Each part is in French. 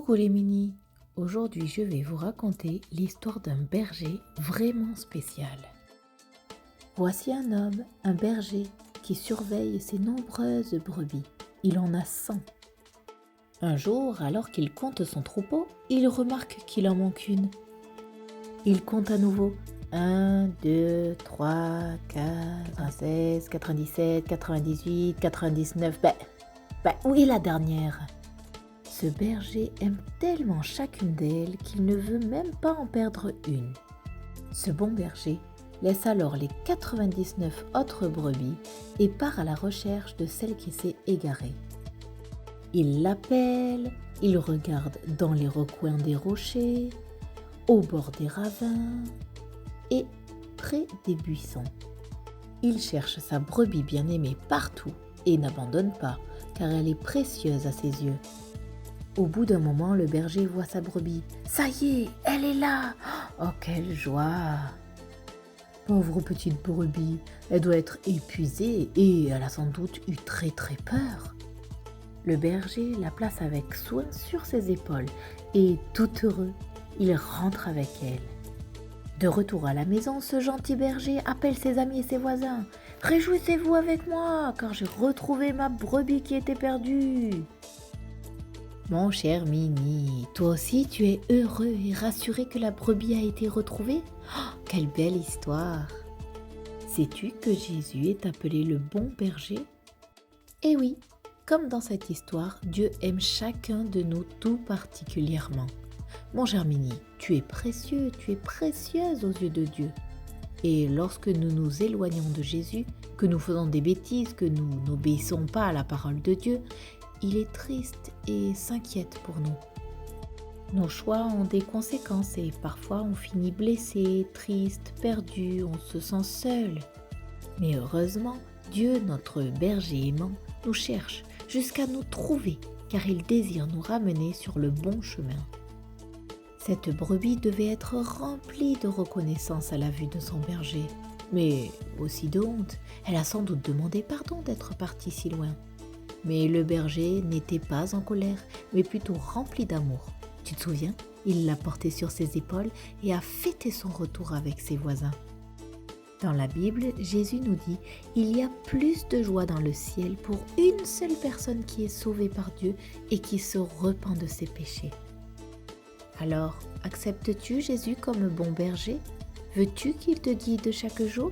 Coucou les minis, aujourd'hui je vais vous raconter l'histoire d'un berger vraiment spécial. Voici un homme, un berger, qui surveille ses nombreuses brebis. Il en a 100. Un jour, alors qu'il compte son troupeau, il remarque qu'il en manque une. Il compte à nouveau 1, 2, 3, 4, 96, 97, 98, 99. Où est la dernière ? Ce berger aime tellement chacune d'elles qu'il ne veut même pas en perdre une. Ce bon berger laisse alors les 99 autres brebis et part à la recherche de celle qui s'est égarée. Il l'appelle, il regarde dans les recoins des rochers, au bord des ravins et près des buissons. Il cherche sa brebis bien-aimée partout et n'abandonne pas, car elle est précieuse à ses yeux. Au bout d'un moment, le berger voit sa brebis. Ça y est, elle est là! Oh, quelle joie! Pauvre petite brebis, elle doit être épuisée et elle a sans doute eu très peur. Le berger la place avec soin sur ses épaules et tout heureux, il rentre avec elle. De retour à la maison, ce gentil berger appelle ses amis et ses voisins. « Réjouissez-vous avec moi, car j'ai retrouvé ma brebis qui était perdue !» Mon cher Mini, toi aussi tu es heureux et rassuré que la brebis a été retrouvée ? Oh, quelle belle histoire! Sais-tu que Jésus est appelé le bon berger ? Eh oui, comme dans cette histoire, Dieu aime chacun de nous tout particulièrement. Mon cher Mini, tu es précieux, tu es précieuse aux yeux de Dieu. Et lorsque nous nous éloignons de Jésus, que nous faisons des bêtises, que nous n'obéissons pas à la parole de Dieu, il est triste et s'inquiète pour nous. Nos choix ont des conséquences et parfois on finit blessé, triste, perdu, on se sent seul. Mais heureusement, Dieu, notre berger aimant, nous cherche jusqu'à nous trouver car il désire nous ramener sur le bon chemin. Cette brebis devait être remplie de reconnaissance à la vue de son berger, mais aussi de honte. Elle a sans doute demandé pardon d'être partie si loin. Mais le berger n'était pas en colère, mais plutôt rempli d'amour. Tu te souviens ? Il l'a portée sur ses épaules et a fêté son retour avec ses voisins. Dans la Bible, Jésus nous dit « Il y a plus de joie dans le ciel pour une seule personne qui est sauvée par Dieu et qui se repent de ses péchés. » Alors, acceptes-tu Jésus comme bon berger ? Veux-tu qu'il te guide chaque jour ?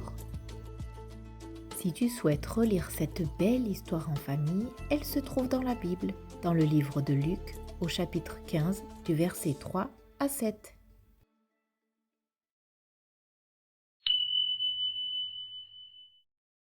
Si tu souhaites relire cette belle histoire en famille, elle se trouve dans la Bible, dans le livre de Luc, au chapitre 15, du verset 3 à 7.